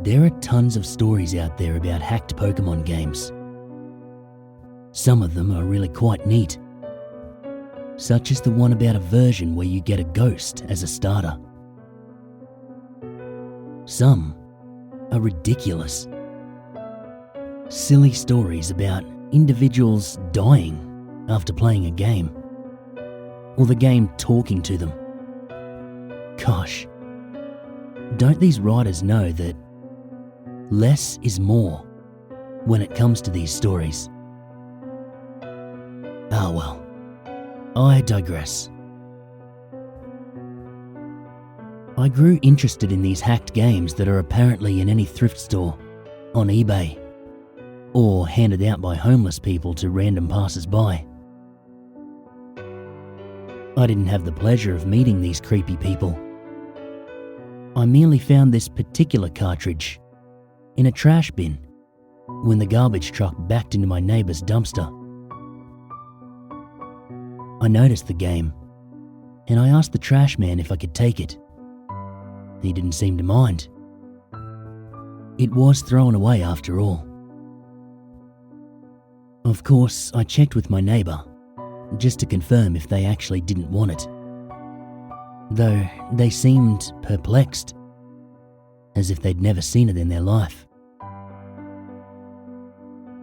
There are tons of stories out there about hacked Pokemon games. Some of them are really quite neat, such as the one about a version where you get a ghost as a starter. Some are ridiculous. Silly stories about individuals dying after playing a game, or the game talking to them. Gosh, don't these writers know that less is more when it comes to these stories? Ah well, I digress. I grew interested in these hacked games that are apparently in any thrift store, on eBay, or handed out by homeless people to random passers-by. I didn't have the pleasure of meeting these creepy people. I merely found this particular cartridge in a trash bin when the garbage truck backed into my neighbour's dumpster. I noticed the game, and I asked the trash man if I could take it. He didn't seem to mind. It was thrown away after all. Of course, I checked with my neighbour, just to confirm if they actually didn't want it, though they seemed perplexed, as if they'd never seen it in their life.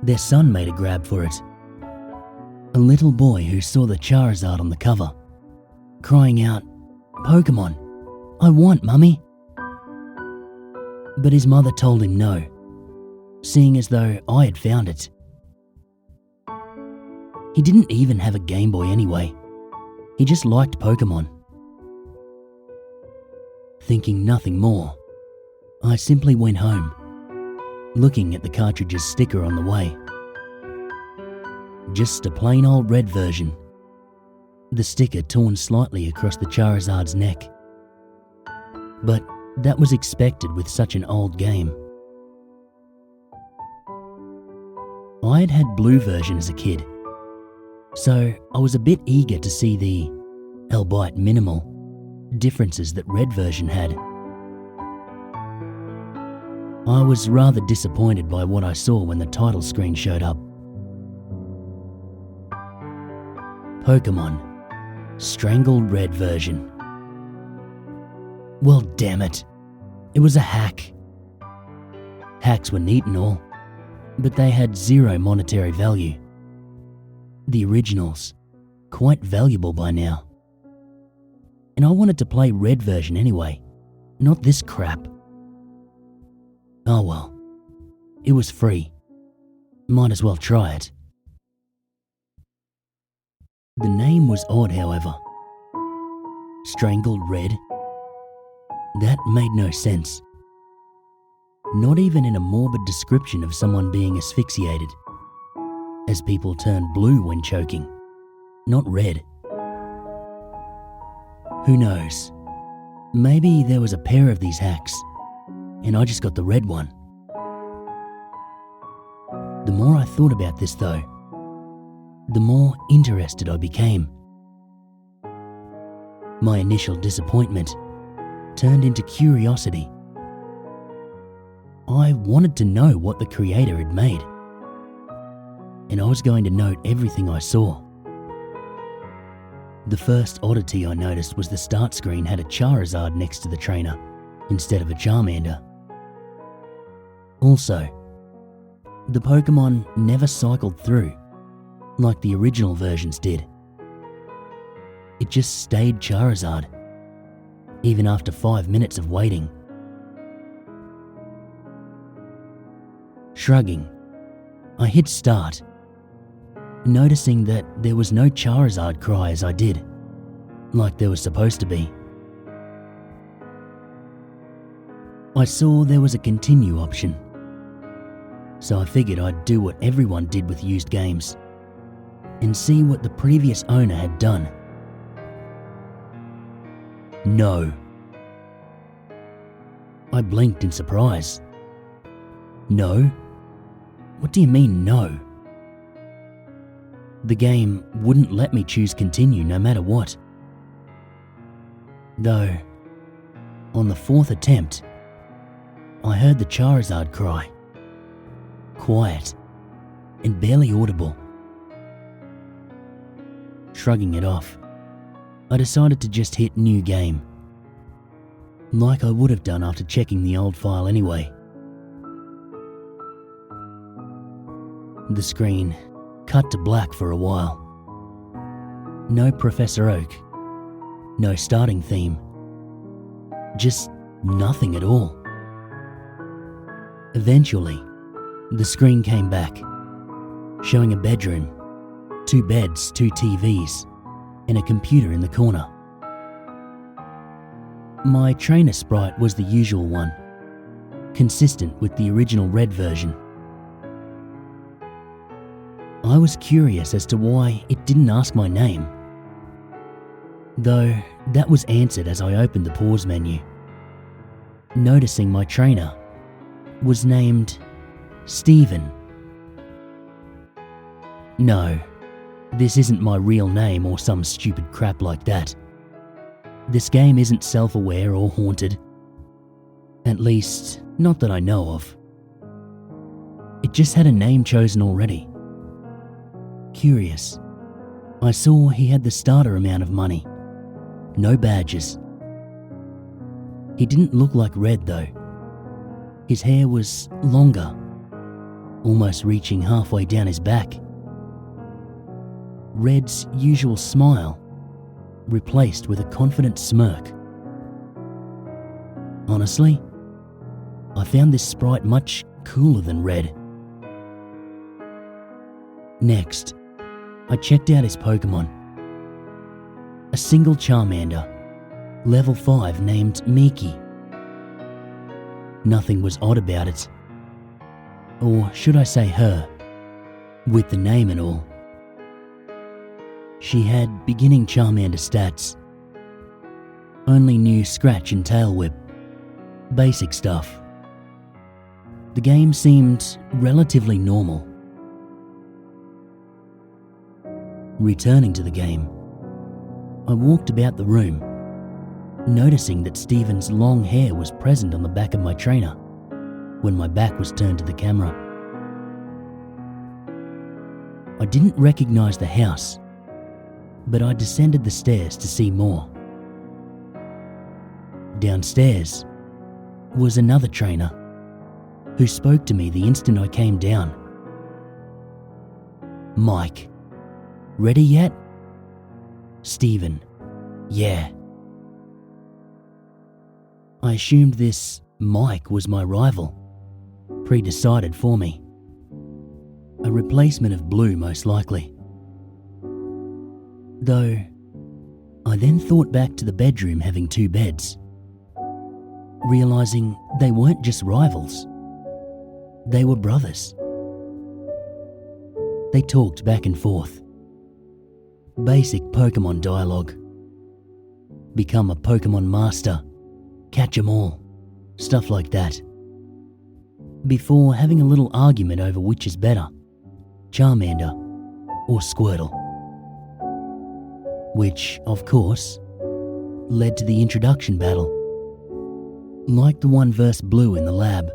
Their son made a grab for it, a little boy who saw the Charizard on the cover, crying out, "Pokemon, I want, Mummy!" But his mother told him no, seeing as though I had found it. He didn't even have a Game Boy anyway. He just liked Pokemon. Thinking nothing more, I simply went home, looking at the cartridge's sticker on the way. Just a plain old red version, the sticker torn slightly across the Charizard's neck. But that was expected with such an old game. I had had blue version as a kid, so I was a bit eager to see the, albeit minimal, differences that red version had. I was rather disappointed by what I saw when the title screen showed up. Pokemon Strangled Red version. Well, damn it. It was a hack. Hacks were neat and all, but they had zero monetary value. The originals, quite valuable by now. And I wanted to play red version anyway, not this crap. Oh well, it was free. Might as well try it. The name was odd, however. Strangled Red? That made no sense. Not even in a morbid description of someone being asphyxiated, as people turn blue when choking, not red. Who knows? Maybe there was a pair of these hacks, and I just got the red one. The more I thought about this though, the more interested I became. My initial disappointment turned into curiosity. I wanted to know what the creator had made, and I was going to note everything I saw. The first oddity I noticed was the start screen had a Charizard next to the trainer instead of a Charmander. Also, the Pokemon never cycled through like the original versions did. It just stayed Charizard, even after 5 minutes of waiting. Shrugging, I hit start, noticing that there was no Charizard cry as I did, like there was supposed to be. I saw there was a continue option, so I figured I'd do what everyone did with used games and see what the previous owner had done. No. I blinked in surprise. No? What do you mean, no? The game wouldn't let me choose continue no matter what. Though, on the 4th attempt, I heard the Charizard cry. Quiet and barely audible. Shrugging it off, I decided to just hit new game, like I would have done after checking the old file anyway. The screen cut to black for a while. No Professor Oak, no starting theme, just nothing at all. Eventually, the screen came back, showing a bedroom, 2 beds, 2 TVs, and a computer in the corner. My trainer sprite was the usual one, consistent with the original Red version. I was curious as to why it didn't ask my name, though that was answered as I opened the pause menu, noticing my trainer was named Steven. No, this isn't my real name or some stupid crap like that. This game isn't self-aware or haunted. At least, not that I know of. It just had a name chosen already. Curious, I saw he had the starter amount of money. No badges. He didn't look like Red though. His hair was longer, almost reaching halfway down his back. Red's usual smile replaced with a confident smirk. Honestly, I found this sprite much cooler than Red. Next, I checked out his Pokemon. A single Charmander, level 5, named Miki. Nothing was odd about it. Or should I say her, with the name and all. She had beginning Charmander stats. Only knew Scratch and Tail Whip. Basic stuff. The game seemed relatively normal. Returning to the game, I walked about the room, noticing that Steven's long hair was present on the back of my trainer when my back was turned to the camera. I didn't recognize the house, but I descended the stairs to see more. Downstairs was another trainer who spoke to me the instant I came down. Mike. Ready yet? Steven. Yeah. I assumed this Mike was my rival, pre-decided for me. A replacement of Blue, most likely. Though, I then thought back to the bedroom having 2 beds, realizing they weren't just rivals. They were brothers. They talked back and forth. Basic Pokemon dialogue. Become a Pokemon master. Catch 'em all. Stuff like that. Before having a little argument over which is better, Charmander or Squirtle. Which, of course, led to the introduction battle. Like the one versus Blue in the lab.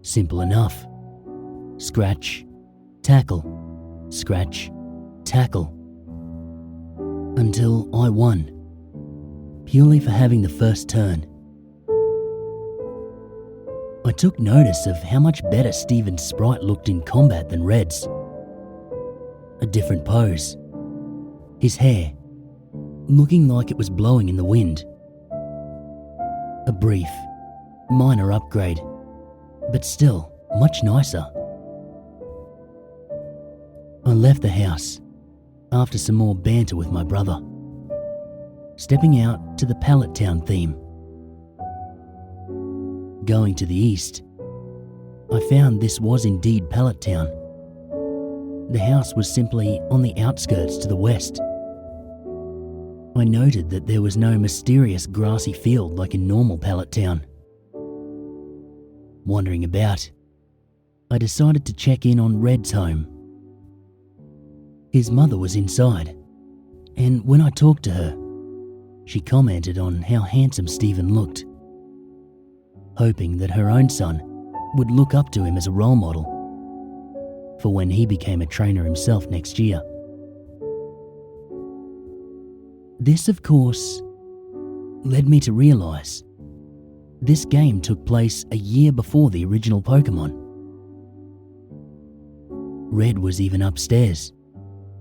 Simple enough. Scratch, tackle, scratch, tackle. Until I won, purely for having the first turn. I took notice of how much better Steven's sprite looked in combat than Red's. A different pose. His hair, looking like it was blowing in the wind. A brief, minor upgrade, but still much nicer. I left the house after some more banter with my brother, stepping out to the Pallet Town theme. Going to the east, I found this was indeed Pallet Town. The house was simply on the outskirts to the west. I noted that there was no mysterious grassy field like in normal Pallet Town. Wandering about, I decided to check in on Red's home. His mother was inside, and when I talked to her, she commented on how handsome Steven looked. hoping that her own son would look up to him as a role model for when he became a trainer himself next year. This, of course, led me to realise this game took place a year before the original Pokemon. Red was even upstairs,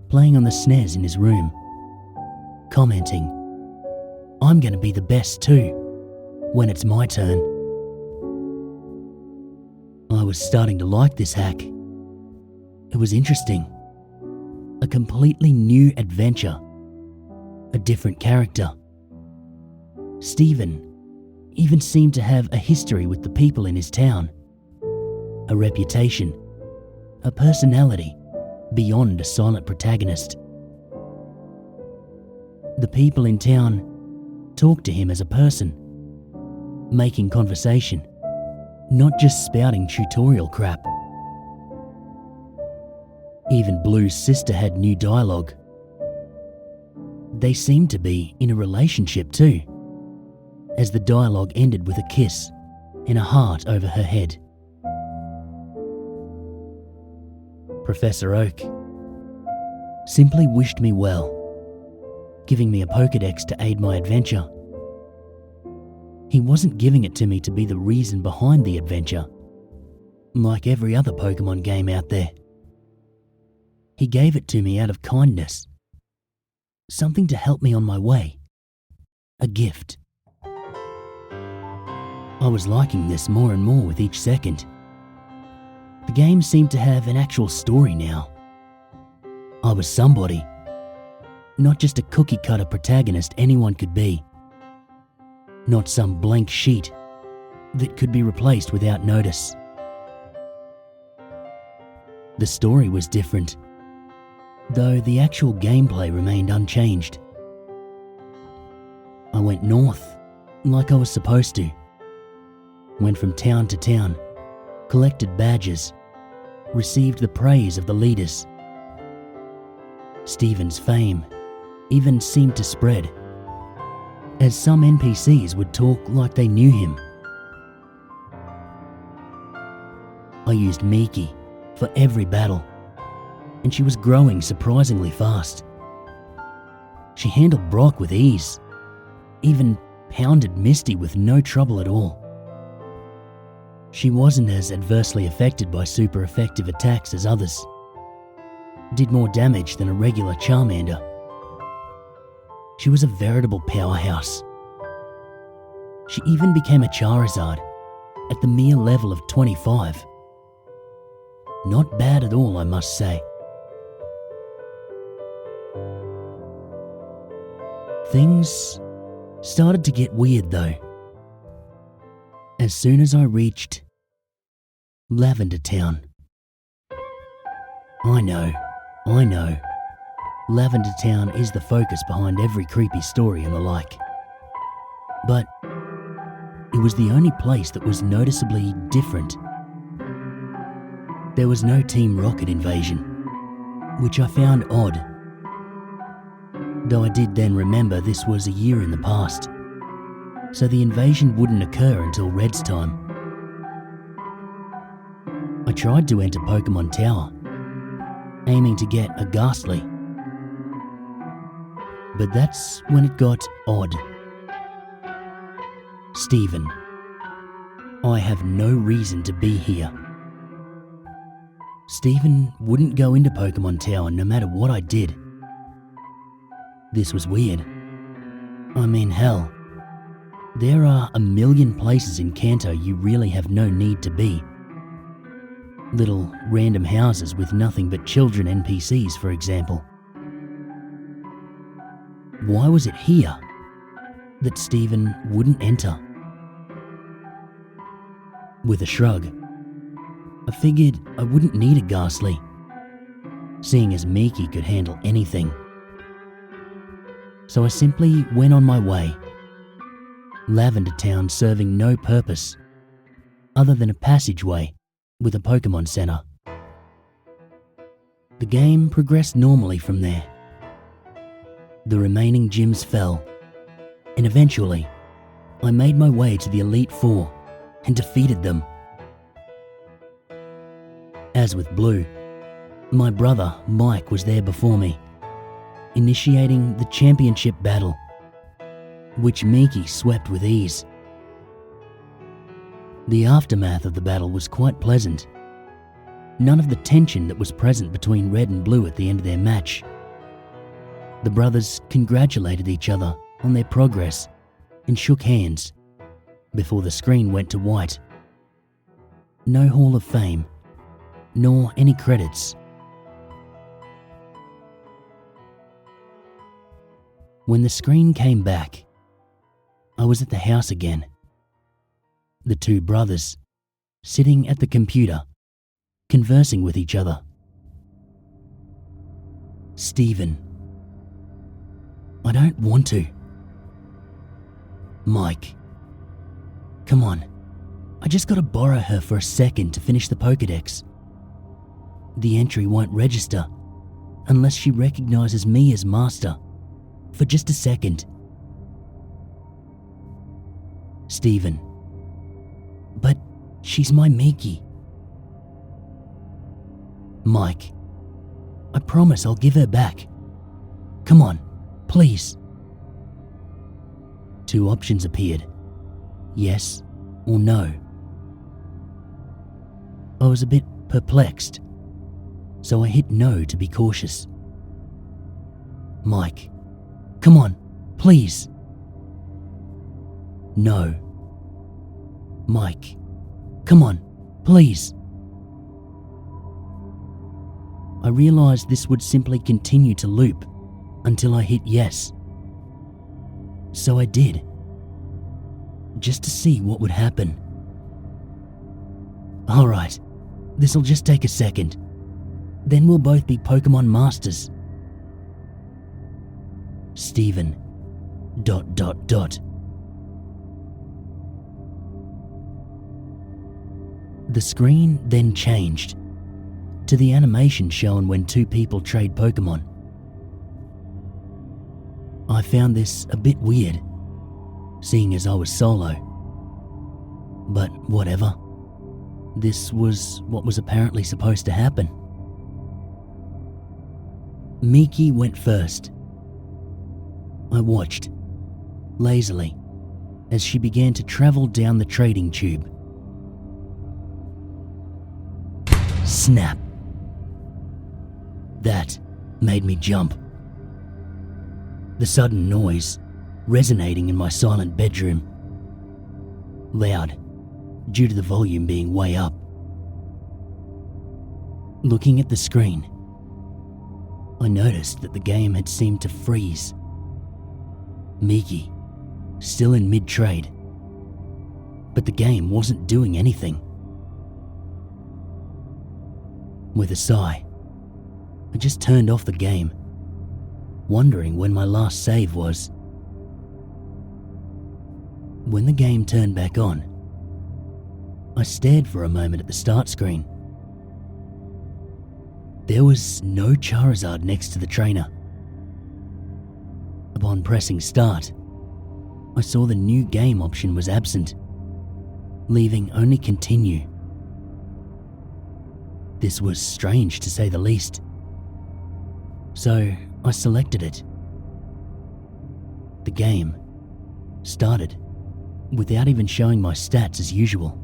playing on the SNES in his room, commenting, "I'm going to be the best too, when it's my turn." I was starting to like this hack. It was interesting. A completely new adventure. A different character. Steven even seemed to have a history with the people in his town. A reputation. A personality beyond a silent protagonist. The people in town talked to him as a person, making conversation, not just spouting tutorial crap. Even Blue's sister had new dialogue. They seemed to be in a relationship too, as the dialogue ended with a kiss and a heart over her head. Professor Oak simply wished me well, giving me a Pokédex to aid my adventure. He wasn't giving it to me to be the reason behind the adventure, like every other Pokemon game out there. He gave it to me out of kindness. Something to help me on my way. A gift. I was liking this more and more with each second. The game seemed to have an actual story now. I was somebody. Not just a cookie-cutter protagonist anyone could be. Not some blank sheet that could be replaced without notice. The story was different, though the actual gameplay remained unchanged. I went north like I was supposed to. Went from town to town, collected badges, received the praise of the leaders. Steven's fame even seemed to spread, as some NPCs would talk like they knew him. I used Miki for every battle, and she was growing surprisingly fast. She handled Brock with ease, even pounded Misty with no trouble at all. She wasn't as adversely affected by super effective attacks as others. Did more damage than a regular Charmander. She was a veritable powerhouse. She even became a Charizard at the mere level of 25. Not bad at all, I must say. Things started to get weird though. As soon as I reached Lavender Town. I know. Lavender Town is the focus behind every creepy story and the like. But it was the only place that was noticeably different. There was no Team Rocket invasion, which I found odd. Though I did then remember this was a year in the past, so the invasion wouldn't occur until Red's time. I tried to enter Pokemon Tower, aiming to get a Ghastly. But that's when it got odd. Steven, I have no reason to be here. Steven wouldn't go into Pokemon Tower no matter what I did. This was weird. I mean, hell, there are a million places in Kanto you really have no need to be. Little random houses with nothing but children NPCs, for example. Why was it here that Steven wouldn't enter? With a shrug, I figured I wouldn't need a Ghastly, seeing as Miki could handle anything. So I simply went on my way. Lavender Town serving no purpose other than a passageway with a Pokemon Center. The game progressed normally from there. The remaining gyms fell, and eventually I made my way to the Elite Four and defeated them. As with Blue, my brother Mike was there before me, initiating the championship battle, which Miki swept with ease. The aftermath of the battle was quite pleasant. None of the tension that was present between Red and Blue at the end of their match. The brothers congratulated each other on their progress and shook hands before the screen went to white. No Hall of Fame, nor any credits. When the screen came back, I was at the house again. The two brothers, sitting at the computer, conversing with each other. Stephen. I don't want to. Mike. Come on. I just gotta borrow her for a second to finish the Pokédex. The entry won't register unless she recognizes me as master for just a second. Stephen. But she's my Miki. Mike. I promise I'll give her back. Come on, please. Two options appeared. Yes or no. I was a bit perplexed, so I hit no to be cautious. Mike. Come on, please. No. Mike. Come on, please. I realized this would simply continue to loop until I hit yes. So I did, just to see what would happen. Alright, this'll just take a second. Then we'll both be Pokemon Masters. Stephen. ... The screen then changed to the animation shown when two people trade Pokemon. I found this a bit weird, seeing as I was solo. But whatever. This was what was apparently supposed to happen. Miki went first. I watched, lazily, as she began to travel down the trading tube. Snap. That made me jump. The sudden noise resonating in my silent bedroom. Loud, due to the volume being way up. Looking at the screen, I noticed that the game had seemed to freeze. Miki, still in mid-trade, but the game wasn't doing anything. With a sigh, I just turned off the game, wondering when my last save was. When the game turned back on, I stared for a moment at the start screen. There was no Charizard next to the trainer. Upon pressing start, I saw the new game option was absent, leaving only continue. This was strange to say the least, so I selected it. The game started without even showing my stats as usual.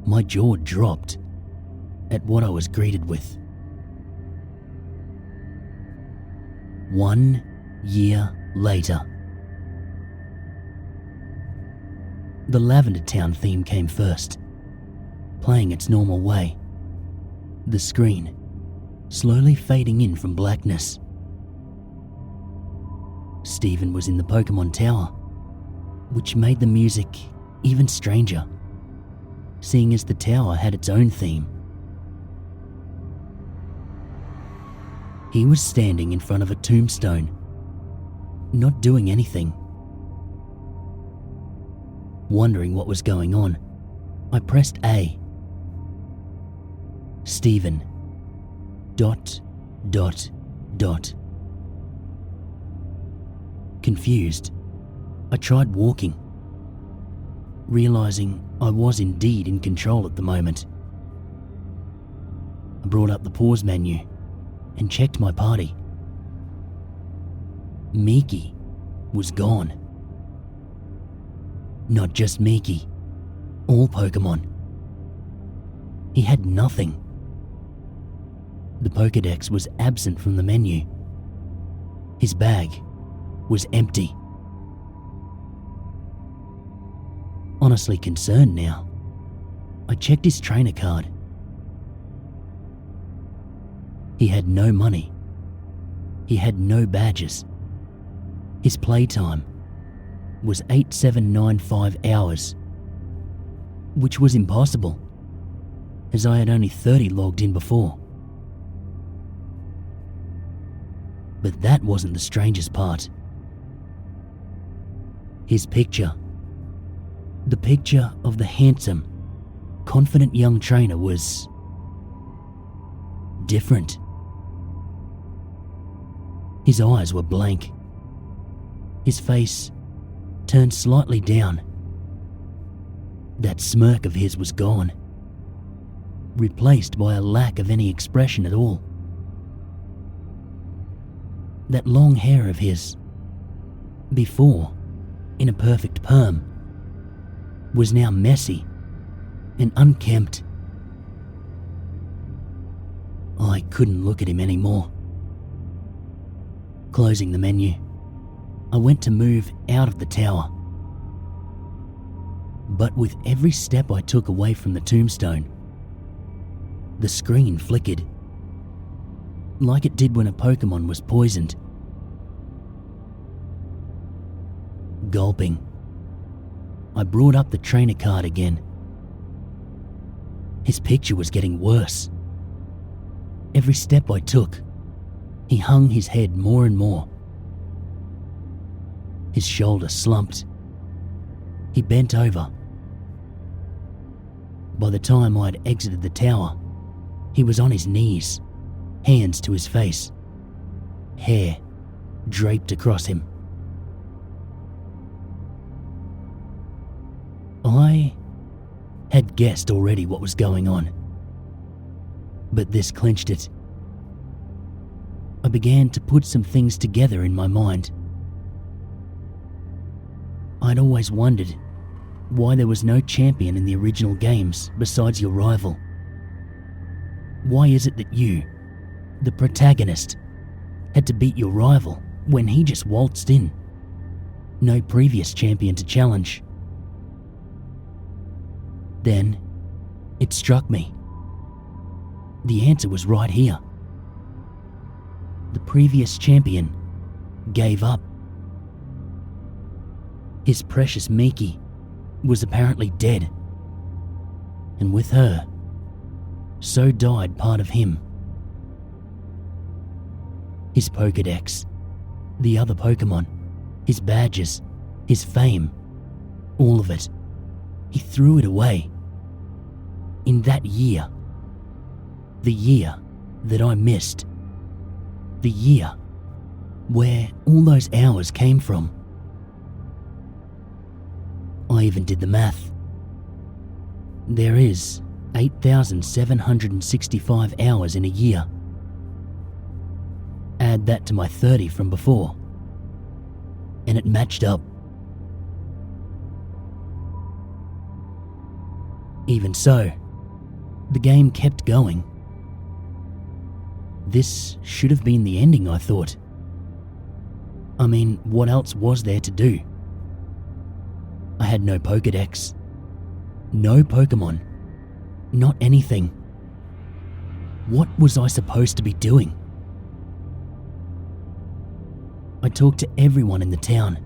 My jaw dropped at what I was greeted with. 1 year later. The Lavender Town theme came first, playing its normal way, the screen slowly fading in from blackness. Stephen was in the Pokemon Tower, which made the music even stranger, seeing as the tower had its own theme. He was standing in front of a tombstone, not doing anything. Wondering what was going on, I pressed A. Stephen. ... Confused, I tried walking, realizing I was indeed in control at the moment. I brought up the pause menu and checked my party. Miki was gone. Not just Miki, all Pokemon. He had nothing. The Pokédex was absent from the menu. His bag was empty. Honestly concerned now, I checked his trainer card. He had no money. He had no badges. His playtime was 8795 hours, which was impossible, as I had only 30 logged in before. But that wasn't the strangest part. His picture, the picture of the handsome, confident young trainer, was different. His eyes were blank. His face turned slightly down. That smirk of his was gone, replaced by a lack of any expression at all. That long hair of his, before in a perfect perm, was now messy and unkempt. I couldn't look at him anymore. Closing the menu, I went to move out of the tower. But with every step I took away from the tombstone, the screen flickered, like it did when a Pokemon was poisoned. Gulping, I brought up the trainer card again. His picture was getting worse. Every step I took, he hung his head more and more. His shoulder slumped. He bent over. By the time I'd exited the tower, he was on his knees, hands to his face, hair draped across him. I had guessed already what was going on, but this clinched it. I began to put some things together in my mind. I'd always wondered why there was no champion in the original games besides your rival. Why is it that you, the protagonist, had to beat your rival when he just waltzed in? No previous champion to challenge. Then, it struck me. The answer was right here. The previous champion gave up. His precious Miki was apparently dead, and with her, so died part of him. His Pokédex, the other Pokemon, his badges, his fame, all of it, he threw it away. In that year, the year that I missed, the year where all those hours came from. I even did the math. There is 8,765 hours in a year. Add that to my 30 from before, and it matched up. Even so, the game kept going. This should have been the ending, I thought. I mean, what else was there to do? I had no Pokédex, no Pokemon, not anything. What was I supposed to be doing? I talked to everyone in the town,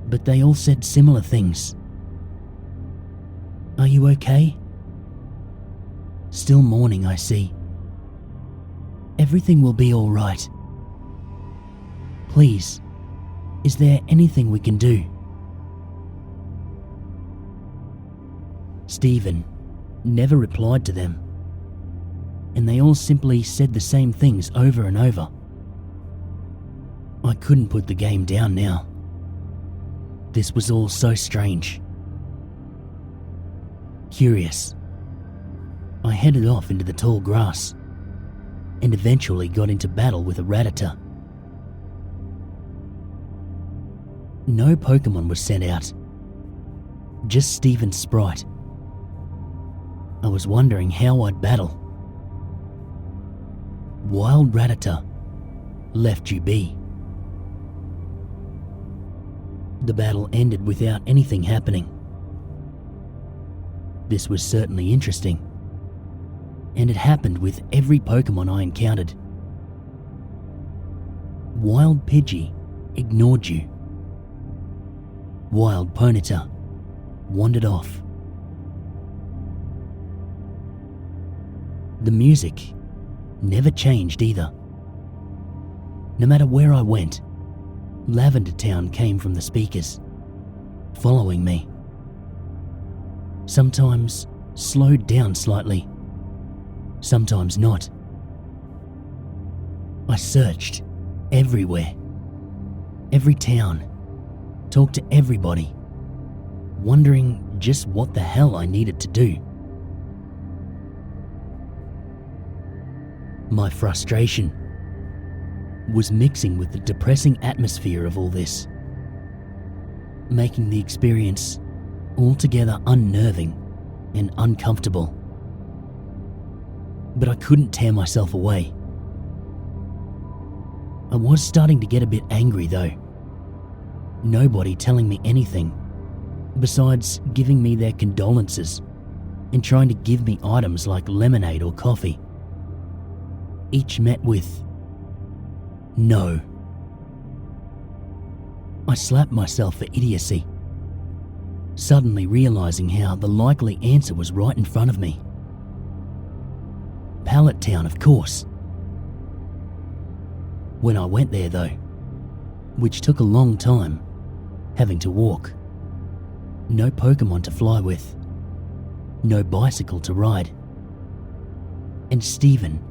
but they all said similar things. Are you okay? Still mourning, I see. Everything will be all right. Please, is there anything we can do? Stephen never replied to them, and they all simply said the same things over and over. I couldn't put the game down now. This was all so strange, Curious, I headed off into the tall grass and eventually got into battle with a Rattata. No Pokemon was sent out, just Steven's sprite. I was wondering how I'd battle. Wild Rattata left you be. The battle ended without anything happening. This was certainly interesting, and it happened with every Pokemon I encountered. Wild Pidgey ignored you. Wild Ponyta wandered off. The music never changed either. No matter where I went, Lavender Town came from the speakers, following me. Sometimes slowed down slightly, sometimes not. I searched everywhere, every town, talked to everybody, wondering just what the hell I needed to do. My frustration was mixing with the depressing atmosphere of all this, making the experience altogether unnerving and uncomfortable. But I couldn't tear myself away. I was starting to get a bit angry though. Nobody telling me anything besides giving me their condolences and trying to give me items like lemonade or coffee. Each met with no. I slapped myself for idiocy, suddenly realizing how the likely answer was right in front of me. Pallet Town, of course. When I went there though, which took a long time, having to walk, no Pokemon to fly with, no bicycle to ride, and Steven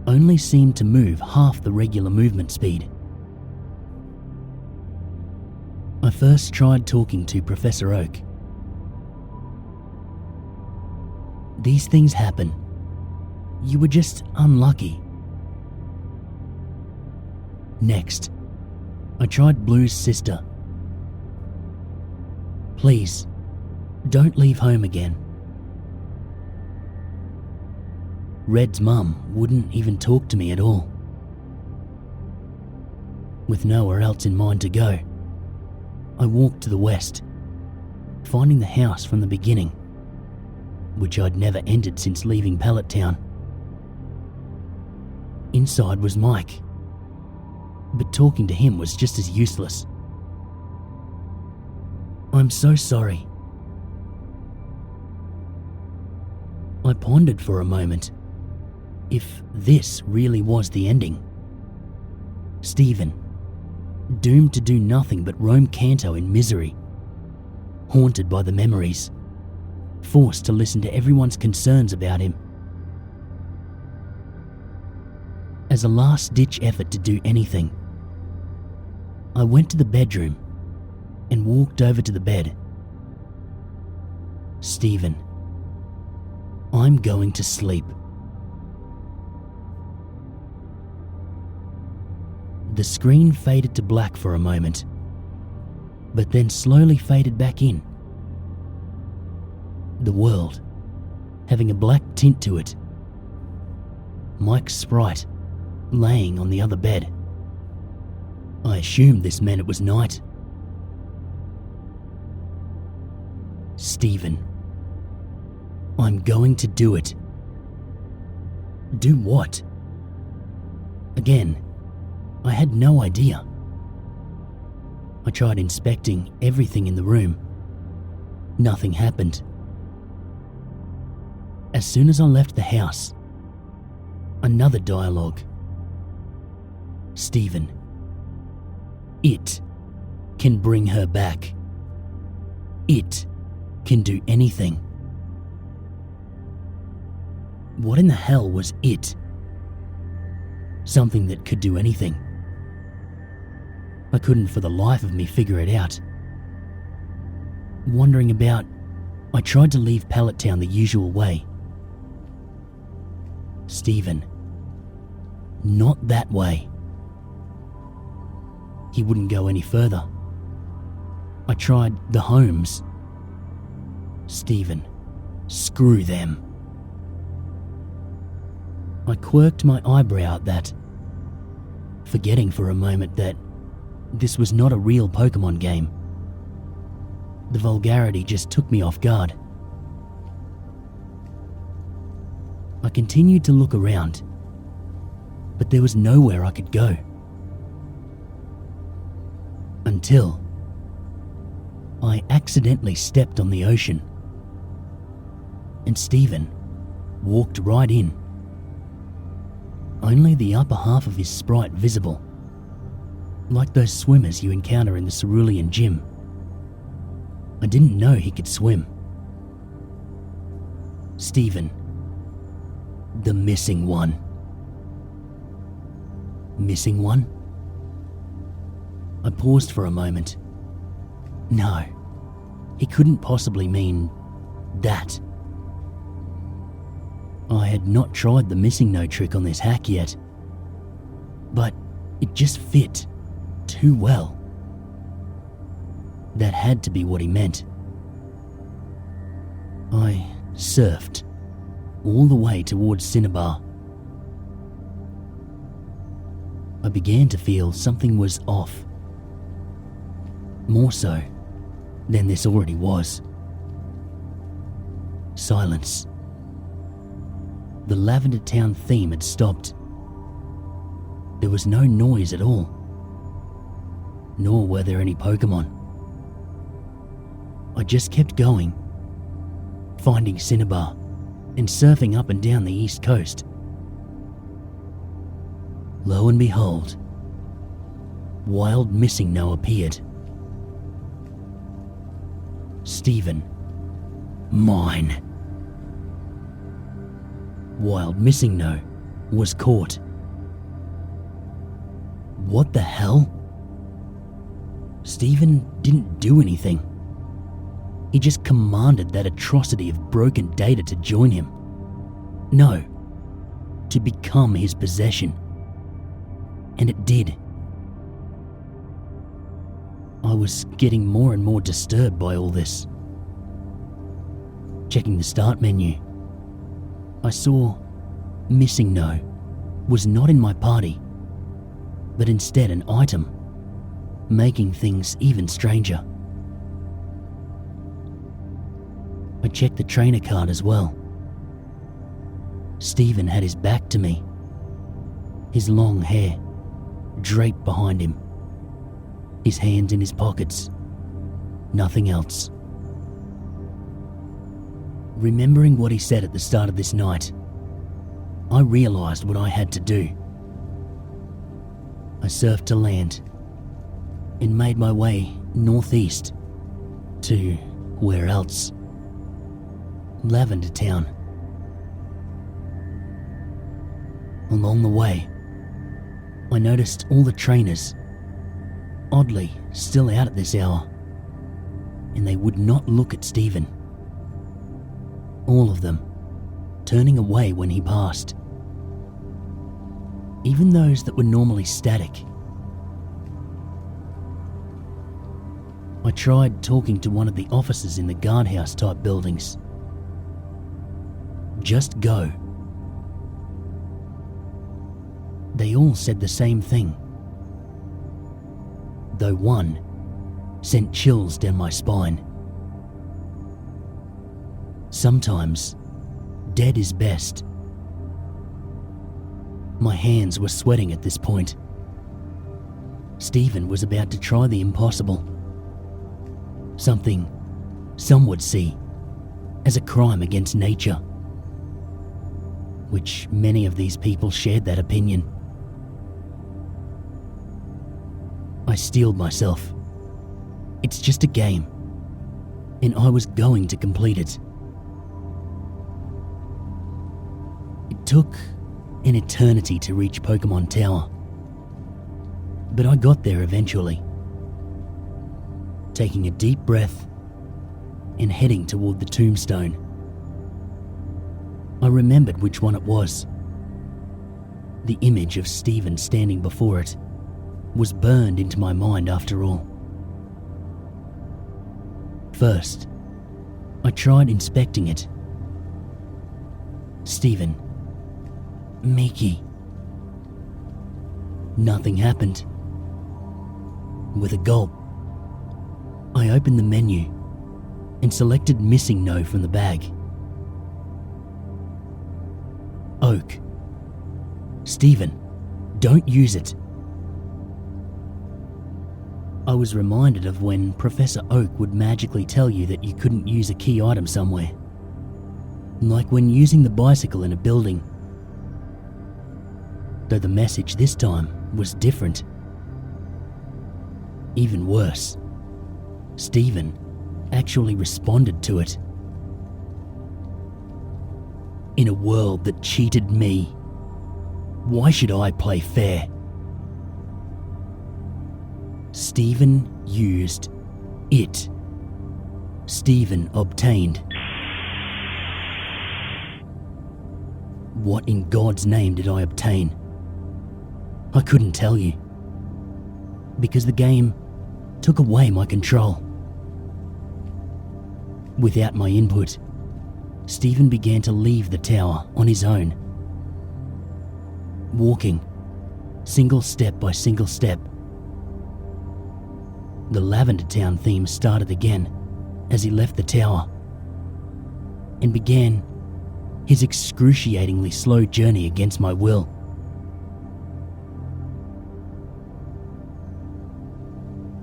only seemed to move half the regular movement speed. I first tried talking to Professor Oak. These things happen. You were just unlucky. Next, I tried Blue's sister. Please, don't leave home again. Red's mum wouldn't even talk to me at all. With nowhere else in mind to go, I walked to the west, finding the house from the beginning, which I'd never entered since leaving Pallet Town. Inside was Mike, but talking to him was just as useless. I'm so sorry. I pondered for a moment if this really was the ending. Steven, doomed to do nothing but roam Kanto in misery, haunted by the memories, forced to listen to everyone's concerns about him. As a last-ditch effort to do anything, I went to the bedroom and walked over to the bed. Steven, I'm going to sleep. The screen faded to black for a moment, but then slowly faded back in. The world having a black tint to it. Mike's sprite laying on the other bed. I assumed this meant it was night. Steven, I'm going to do it. Do what? Again, I had no idea. I tried inspecting everything in the room. Nothing happened. As soon as I left the house, another dialogue. Steven, it can bring her back. It can do anything. What in the hell was it? Something that could do anything. I couldn't for the life of me figure it out. Wondering about I tried to leave Pallet Town the usual way. Stephen, not that way. He wouldn't go any further. I tried the homes. Stephen, screw them. I quirked my eyebrow at that, forgetting for a moment that this was not a real Pokemon game. The vulgarity just took me off guard. I continued to look around, but there was nowhere I could go. Until I accidentally stepped on the ocean, and Stephen walked right in. Only the upper half of his sprite visible, like those swimmers you encounter in the Cerulean gym. I didn't know he could swim. Stephen, the missing one. Missing one? I paused for a moment. No, he couldn't possibly mean that. I had not tried the Missingno trick on this hack yet, but it just fit too well. That had to be what he meant. I surfed all the way towards Cinnabar. I began to feel something was off. More so than this already was. Silence. The Lavender Town theme had stopped. There was no noise at all, nor were there any Pokemon. I just kept going, finding Cinnabar and surfing up and down the east coast. Lo and behold, wild Missingno appeared. Stephen, mine. Wild Missingno was caught. What the hell? Stephen didn't do anything. He just commanded that atrocity of broken data to join him. No, to become his possession. And it did. I was getting more and more disturbed by all this. Checking the start menu, I saw Missingno was not in my party, but instead an item, making things even stranger. I checked the trainer card as well. Stephen had his back to me, his long hair draped behind him, his hands in his pockets, nothing else. Remembering what he said at the start of this night, I realized what I had to do. I surfed to land and made my way northeast to where else? Lavender Town. Along the way, I noticed all the trainers, oddly still out at this hour, and they would not look at Stephen. All of them turning away when he passed. Even those that were normally static. I tried talking to one of the officers in the guardhouse type buildings. Just go. They all said the same thing, though one sent chills down my spine. Sometimes, dead is best. My hands were sweating at this point. Stephen was about to try the impossible. Something some would see as a crime against nature, which many of these people shared that opinion. I steeled myself. It's just a game, and I was going to complete it. It took an eternity to reach Pokemon Tower, but I got there eventually. Taking a deep breath, and heading toward the tombstone. I remembered which one it was. The image of Stephen standing before it was burned into my mind after all. First, I tried inspecting it. Stephen. Miki. Nothing happened. With a gulp, I opened the menu and selected Missingno from the bag. Oak. Stephen, don't use it. I was reminded of when Professor Oak would magically tell you that you couldn't use a key item somewhere. Like when using the bicycle in a building. Though the message this time was different. Even worse, Stephen actually responded to it. In a world that cheated me, why should I play fair? Stephen used it. Stephen obtained. What in God's name did I obtain? I couldn't tell you. Because the game took away my control. Without my input, Stephen began to leave the tower on his own. Walking, single step by single step. The Lavender Town theme started again as he left the tower and began his excruciatingly slow journey against my will.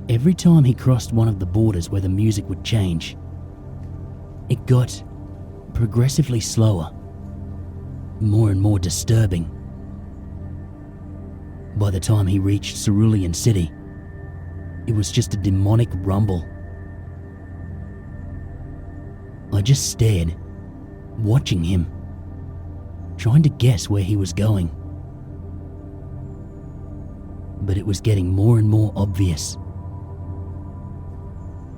Every time he crossed one of the borders where the music would change, it got progressively slower, more and more disturbing. By the time he reached Cerulean City, it was just a demonic rumble. I just stared, watching him, trying to guess where he was going. But it was getting more and more obvious.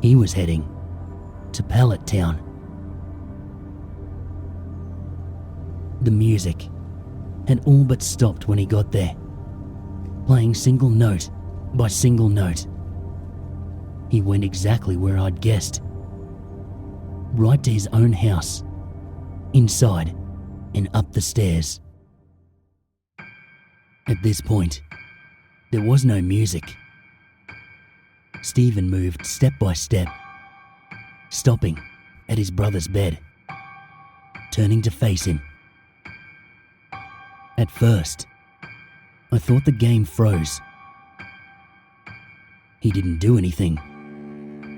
He was heading to Pallet Town. The music had all but stopped when he got there, playing single note by single note. He went exactly where I'd guessed, right to his own house, inside and up the stairs. At this point, there was no music. Stephen moved step by step, stopping at his brother's bed, turning to face him. At first, I thought the game froze. He didn't do anything,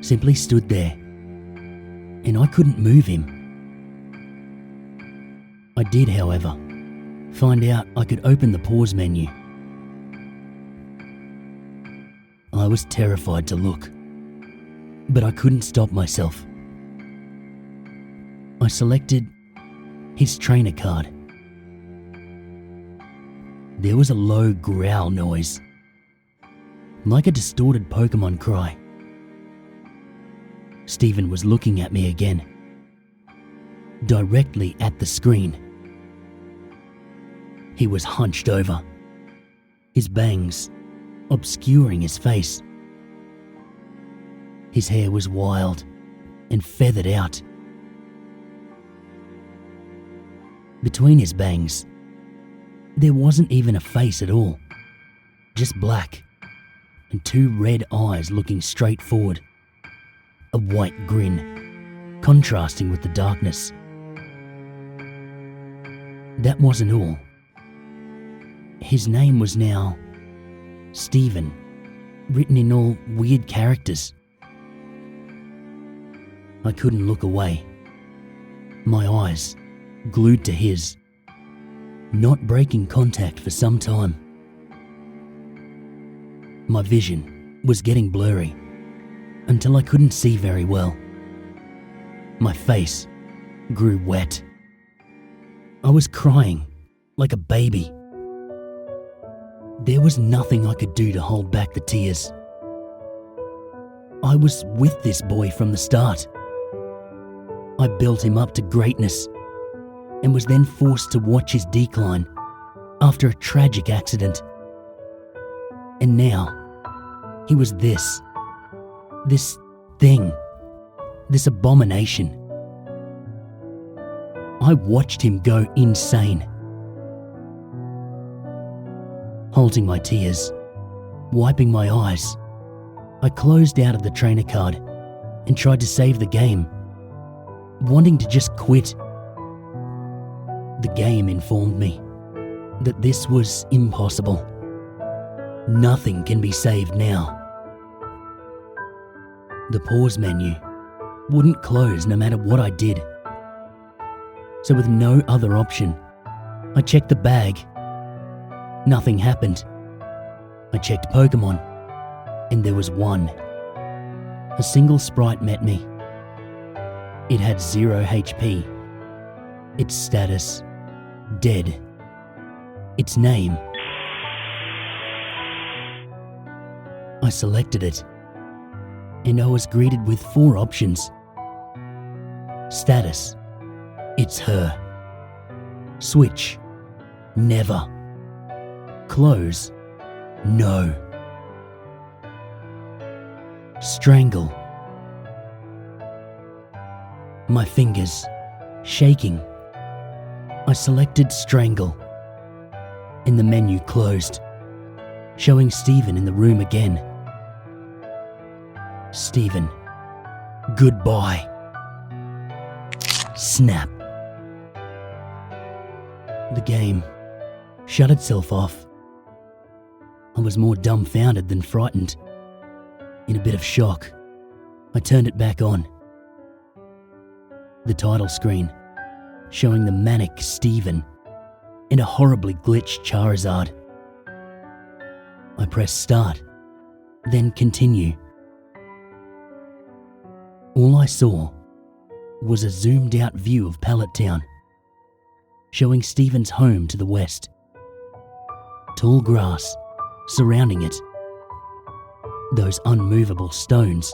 simply stood there, and I couldn't move him. I did, however, find out I could open the pause menu. I was terrified to look, but I couldn't stop myself. I selected his trainer card. There was a low growl noise, like a distorted Pokemon cry. Stephen was looking at me again, directly at the screen. He was hunched over, his bangs obscuring his face. His hair was wild and feathered out. Between his bangs, there wasn't even a face at all, just black and two red eyes looking straight forward, a white grin contrasting with the darkness. That wasn't all. His name was now Stephen, written in all weird characters. I couldn't look away, my eyes glued to his, not breaking contact for some time. My vision was getting blurry until I couldn't see very well. My face grew wet. I was crying like a baby. There was nothing I could do to hold back the tears. I was with this boy from the start, I built him up to greatness and was then forced to watch his decline after a tragic accident. And now, he was this thing, this abomination. I watched him go insane. Holding my tears, wiping my eyes, I closed out of the trainer card and tried to save the game, wanting to just quit. The game informed me that this was impossible. Nothing can be saved now. The pause menu wouldn't close no matter what I did. So with no other option, I checked the bag. Nothing happened. I checked Pokemon, and there was one. A single sprite met me. It had 0 HP. Its status, dead. Its name. I selected it, and I was greeted with 4 options. Status, it's her. Switch, never. Close, no. Strangle. My fingers shaking. I selected strangle, and the menu closed, showing Stephen in the room again. Stephen, goodbye. Snap. The game shut itself off. I was more dumbfounded than frightened. In a bit of shock, I turned it back on. The title screen, showing the manic Stephen and a horribly glitched Charizard. I pressed start, then continue. All I saw was a zoomed out view of Pallet Town, showing Stephen's home to the west. Tall grass surrounding it. Those unmovable stones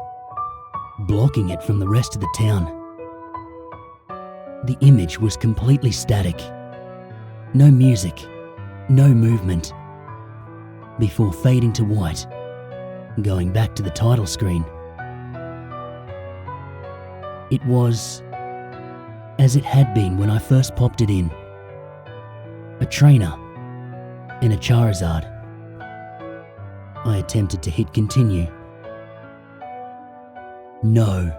blocking it from the rest of the town. The image was completely static. No music, no movement. Before fading to white, going back to the title screen. It was as it had been when I first popped it in. A trainer and a Charizard. I attempted to hit continue. No.